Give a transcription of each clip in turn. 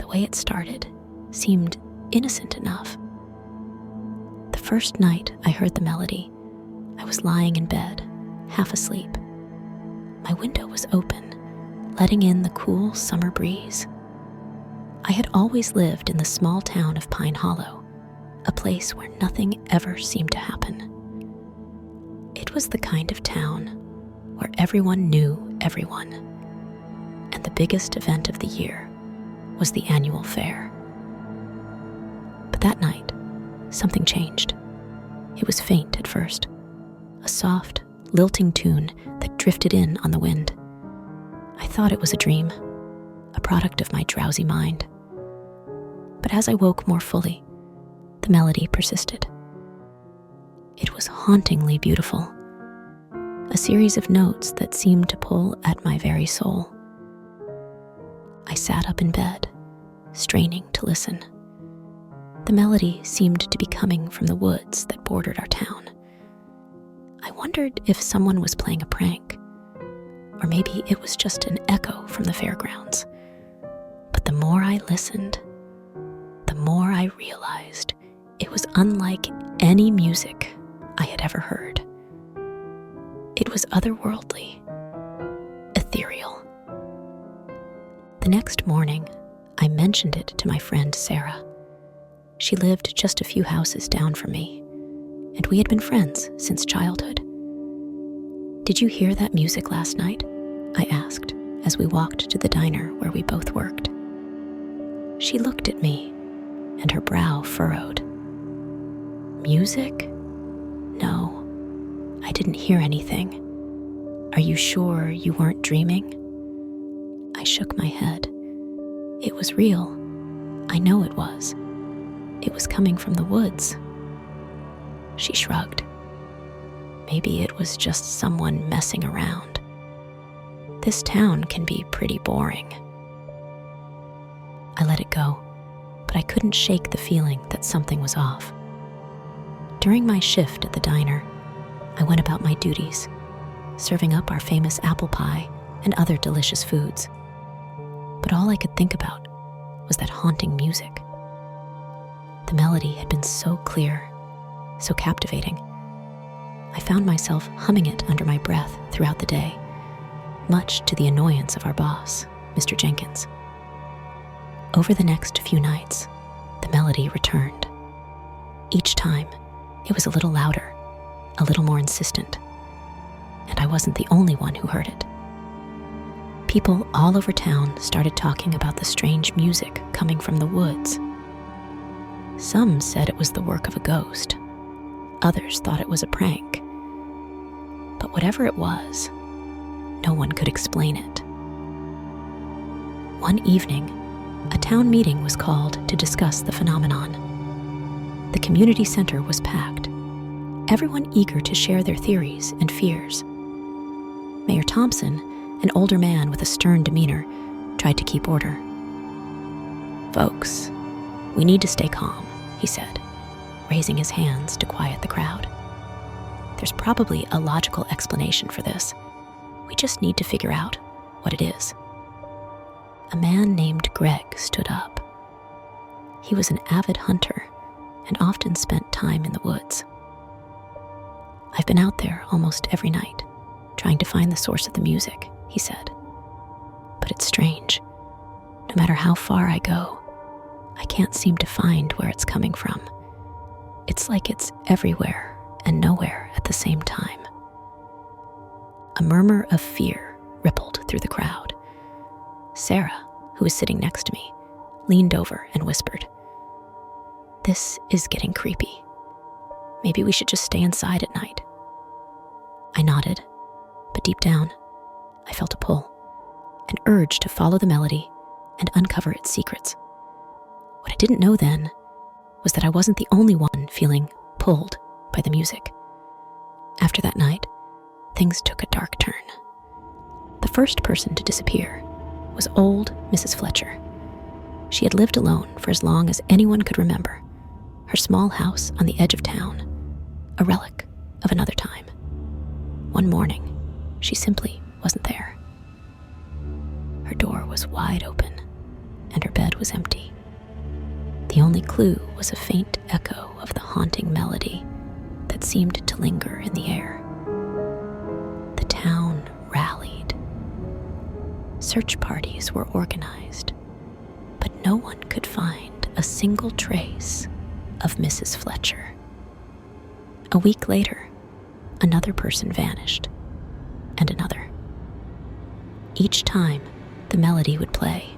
way it started seemed innocent enough. The first night I heard the melody, I was lying in bed, half asleep. My window was open, letting in the cool summer breeze. I had always lived in the small town of Pine Hollow, a place where nothing ever seemed to happen. It was the kind of town where everyone knew everyone, and the biggest event of the year was the annual fair. But that night, something changed. It was faint at first, a soft, lilting tune that drifted in on the wind. I thought it was a dream, a product of my drowsy mind. But as I woke more fully, the melody persisted. It was hauntingly beautiful, a series of notes that seemed to pull at my very soul. I sat up in bed, straining to listen. The melody seemed to be coming from the woods that bordered our town. I wondered if someone was playing a prank, or maybe it was just an echo from the fairgrounds. But the more I listened, the more I realized it was unlike any music I had ever heard. It was otherworldly, ethereal. The next morning, I mentioned it to my friend Sarah. She lived just a few houses down from me, and we had been friends since childhood. "Did you hear that music last night?" I asked as we walked to the diner where we both worked. She looked at me, and her brow furrowed. "Music? No, I didn't hear anything. Are you sure you weren't dreaming?" I shook my head. It was real. I know it was. It was coming from the woods. She shrugged. Maybe it was just someone messing around. This town can be pretty boring. I let it go, but I couldn't shake the feeling that something was off. During my shift at the diner, I went about my duties, serving up our famous apple pie and other delicious foods. But all I could think about was that haunting music. The melody had been so clear, so captivating. I found myself humming it under my breath throughout the day, much to the annoyance of our boss, Mr. Jenkins. Over the next few nights, the melody returned. Each time, it was a little louder, a little more insistent, and I wasn't the only one who heard it. People all over town started talking about the strange music coming from the woods. Some said it was the work of a ghost. Others thought it was a prank. But whatever it was, no one could explain it. One evening, a town meeting was called to discuss the phenomenon. The community center was packed, everyone eager to share their theories and fears. Mayor Thompson, an older man with a stern demeanor, tried to keep order. "Folks, we need to stay calm," he said, raising his hands to quiet the crowd. "There's probably a logical explanation for this. We just need to figure out what it is." A man named Greg stood up. He was an avid hunter and often spent time in the woods. "I've been out there almost every night, trying to find the source of the music," he said. "But it's strange. No matter how far I go, I can't seem to find where it's coming from. It's like it's everywhere and nowhere at the same time." A murmur of fear rippled through the crowd. Sarah, who was sitting next to me, leaned over and whispered, "This is getting creepy. Maybe we should just stay inside at night." I nodded, but deep down, I felt a pull, an urge to follow the melody and uncover its secrets. What I didn't know then was that I wasn't the only one feeling pulled by the music. After that night, things took a dark turn. The first person to disappear was old Mrs. Fletcher. She had lived alone for as long as anyone could remember, her small house on the edge of town, a relic of another time. One morning, she simply wasn't there. Her door was wide open, and her bed was empty. The only clue was a faint echo of the haunting melody that seemed to linger in the air. The town rallied. Search parties were organized, but no one could find a single trace of Mrs. Fletcher. A week later, another person vanished, and another. Each time, the melody would play,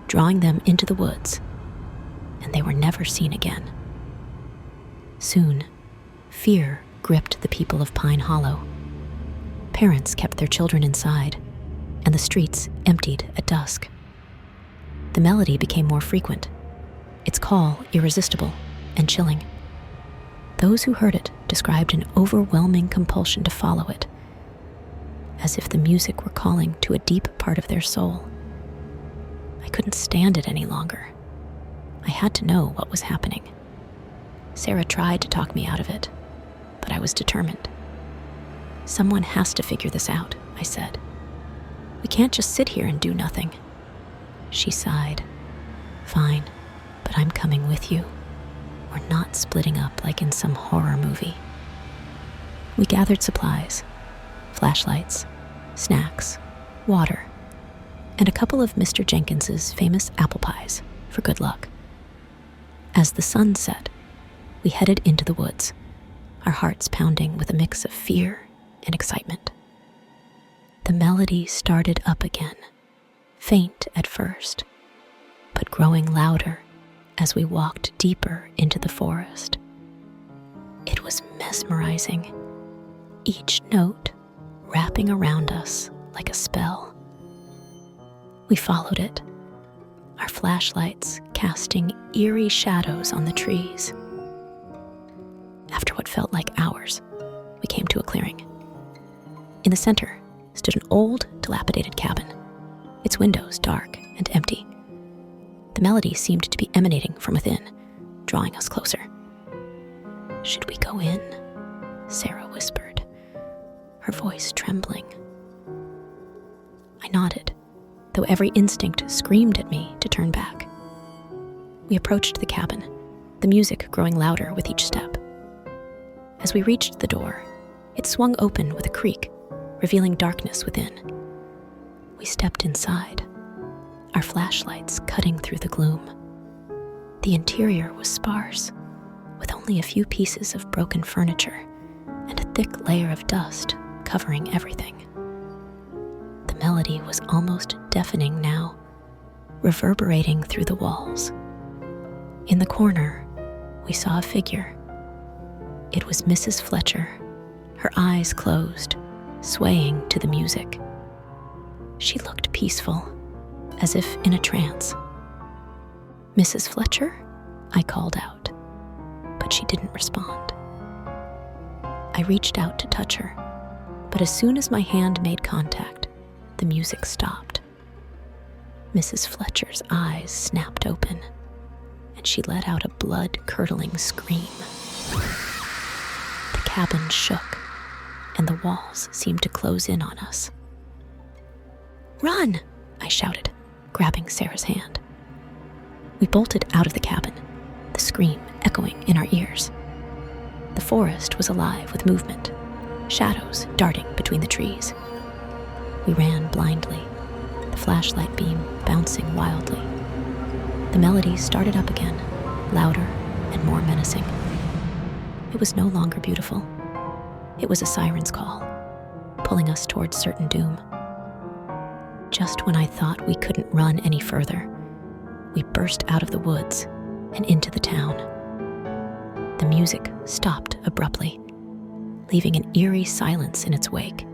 drawing them into the woods, and they were never seen again. Soon, fear gripped the people of Pine Hollow. Parents kept their children inside, and the streets emptied at dusk. The melody became more frequent, its call irresistible and chilling. Those who heard it described an overwhelming compulsion to follow it, as if the music were calling to a deep part of their soul. I couldn't stand it any longer. I had to know what was happening. Sarah tried to talk me out of it, but I was determined. "Someone has to figure this out," I said. "We can't just sit here and do nothing." She sighed. "Fine, but I'm coming with you. We're not splitting up like in some horror movie." We gathered supplies, flashlights, snacks, water, and a couple of Mr. Jenkins's famous apple pies for good luck. As the sun set, we headed into the woods, our hearts pounding with a mix of fear and excitement. The melody started up again, faint at first, but growing louder as we walked deeper into the forest. It was mesmerizing, each note wrapping around us like a spell. We followed it, our flashlights casting eerie shadows on the trees. After what felt like hours, we came to a clearing. In the center stood an old, dilapidated cabin, its windows dark and empty. The melody seemed to be emanating from within, drawing us closer. "Should we go in?" Sarah whispered, her voice trembling. I nodded, though every instinct screamed at me to turn back. We approached the cabin, the music growing louder with each step. As we reached the door, it swung open with a creak, revealing darkness within. We stepped inside, our flashlights cutting through the gloom. The interior was sparse, with only a few pieces of broken furniture and a thick layer of dust covering everything. The melody was almost deafening now, reverberating through the walls. In the corner, we saw a figure. It was Mrs. Fletcher, her eyes closed, swaying to the music. She looked peaceful, as if in a trance. "Mrs. Fletcher?" I called out, but she didn't respond. I reached out to touch her, but as soon as my hand made contact, the music stopped. Mrs. Fletcher's eyes snapped open, and she let out a blood-curdling scream. The cabin shook, and the walls seemed to close in on us. "Run!" I shouted, grabbing Sarah's hand. We bolted out of the cabin, the scream echoing in our ears. The forest was alive with movement, shadows darting between the trees. We ran blindly, the flashlight beam bouncing wildly. The melody started up again, louder and more menacing. It was no longer beautiful. It was a siren's call, pulling us towards certain doom. Just when I thought we couldn't run any further, we burst out of the woods and into the town. The music stopped abruptly, leaving an eerie silence in its wake.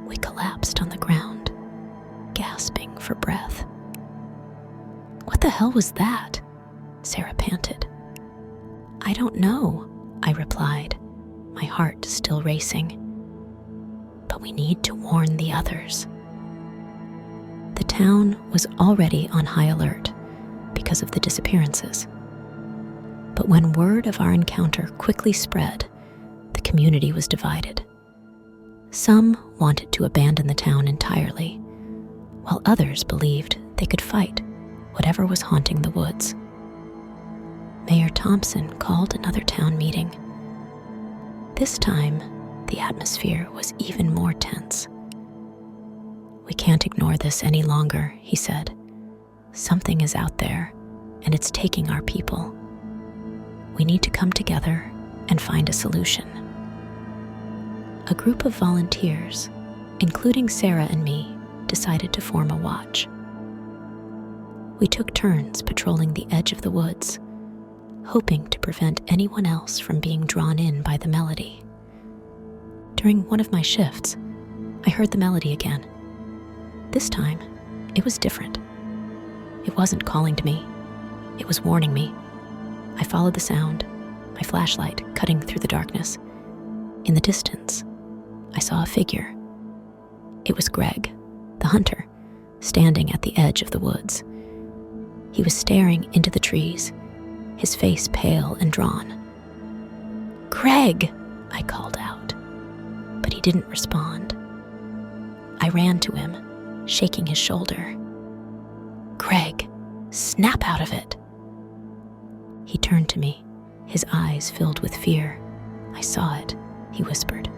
We collapsed on the ground, gasping for breath. "What the hell was that?" Sarah panted. "I don't know," I replied, my heart still racing. "But we need to warn the others." The town was already on high alert because of the disappearances. But when word of our encounter quickly spread, the community was divided. Some wanted to abandon the town entirely, while others believed they could fight whatever was haunting the woods. Mayor Thompson called another town meeting. This time, the atmosphere was even more tense. "We can't ignore this any longer," he said. "Something is out there, and it's taking our people. We need to come together and find a solution." A group of volunteers, including Sarah and me, decided to form a watch. We took turns patrolling the edge of the woods, hoping to prevent anyone else from being drawn in by the melody. During one of my shifts, I heard the melody again. This time, it was different. It wasn't calling to me. It was warning me. I followed the sound, my flashlight cutting through the darkness. In the distance, I saw a figure. It was Greg, the hunter, standing at the edge of the woods. He was staring into the trees, his face pale and drawn. "Greg!" I called out, but he didn't respond. I ran to him, shaking his shoulder. "Greg, snap out of it!" He turned to me, his eyes filled with fear. "I saw it," he whispered.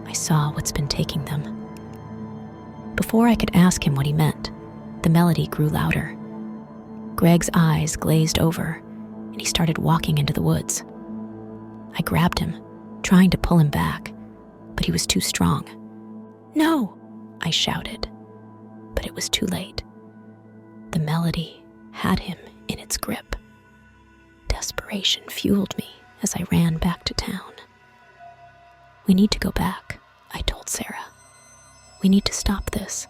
"I saw what's been taking them." Before I could ask him what he meant, the melody grew louder. Greg's eyes glazed over, and he started walking into the woods. I grabbed him, trying to pull him back, but he was too strong. "No!" I shouted, but it was too late. The melody had him in its grip. Desperation fueled me as I ran back to town. "We need to go back," I told Sarah. "We need to stop this."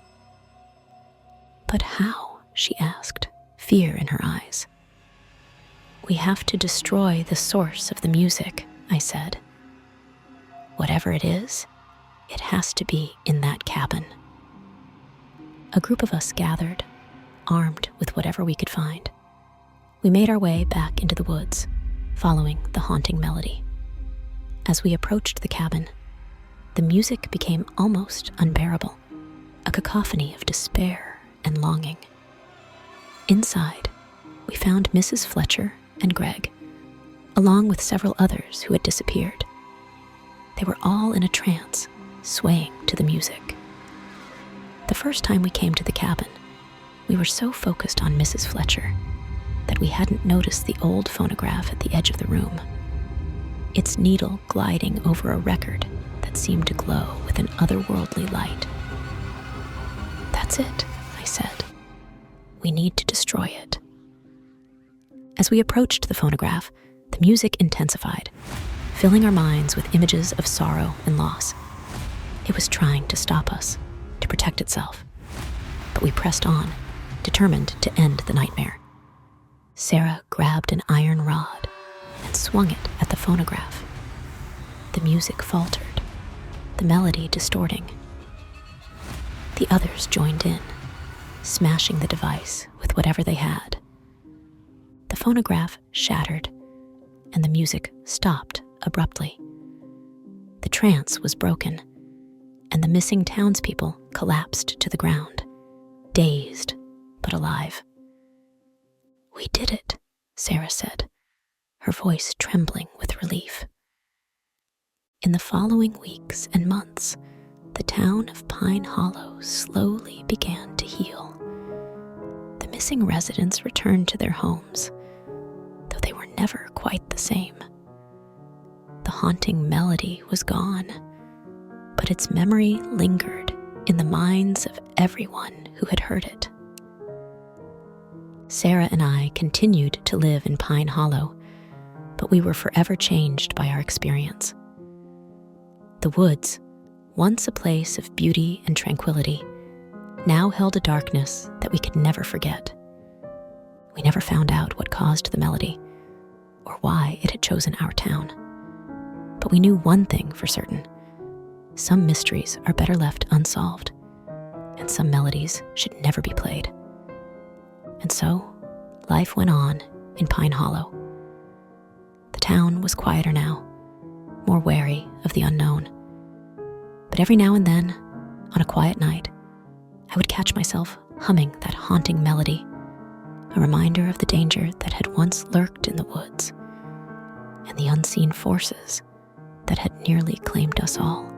"But how?" she asked, fear in her eyes. "We have to destroy the source of the music," I said. "Whatever it is, it has to be in that cabin." A group of us gathered, armed with whatever we could find. We made our way back into the woods, following the haunting melody. As we approached the cabin, the music became almost unbearable, a cacophony of despair and longing. Inside, we found Mrs. Fletcher and Greg, along with several others who had disappeared. They were all in a trance, swaying to the music. The first time we came to the cabin, we were so focused on Mrs. Fletcher that we hadn't noticed the old phonograph at the edge of the room, its needle gliding over a record that seemed to glow with an otherworldly light. "That's it," I said. "We need to destroy it." As we approached the phonograph, the music intensified, filling our minds with images of sorrow and loss. It was trying to stop us, to protect itself. But we pressed on, determined to end the nightmare. Sarah grabbed an iron rod and swung it at the phonograph. The music faltered, the melody distorting. The others joined in, smashing the device with whatever they had. The phonograph shattered, and the music stopped abruptly. The trance was broken, and the missing townspeople collapsed to the ground, dazed but alive. "We did it," Sarah said, her voice trembling with relief. In the following weeks and months, the town of Pine Hollow slowly began to heal. The missing residents returned to their homes, though they were never quite the same. The haunting melody was gone, but its memory lingered in the minds of everyone who had heard it. Sarah and I continued to live in Pine Hollow, but we were forever changed by our experience. The woods, once a place of beauty and tranquility, now held a darkness that we could never forget. We never found out what caused the melody, or why it had chosen our town. But we knew one thing for certain: some mysteries are better left unsolved, and some melodies should never be played. And so, life went on in Pine Hollow. The town was quieter now, more wary of the unknown. But every now and then, on a quiet night, I would catch myself humming that haunting melody, a reminder of the danger that had once lurked in the woods and the unseen forces that had nearly claimed us all.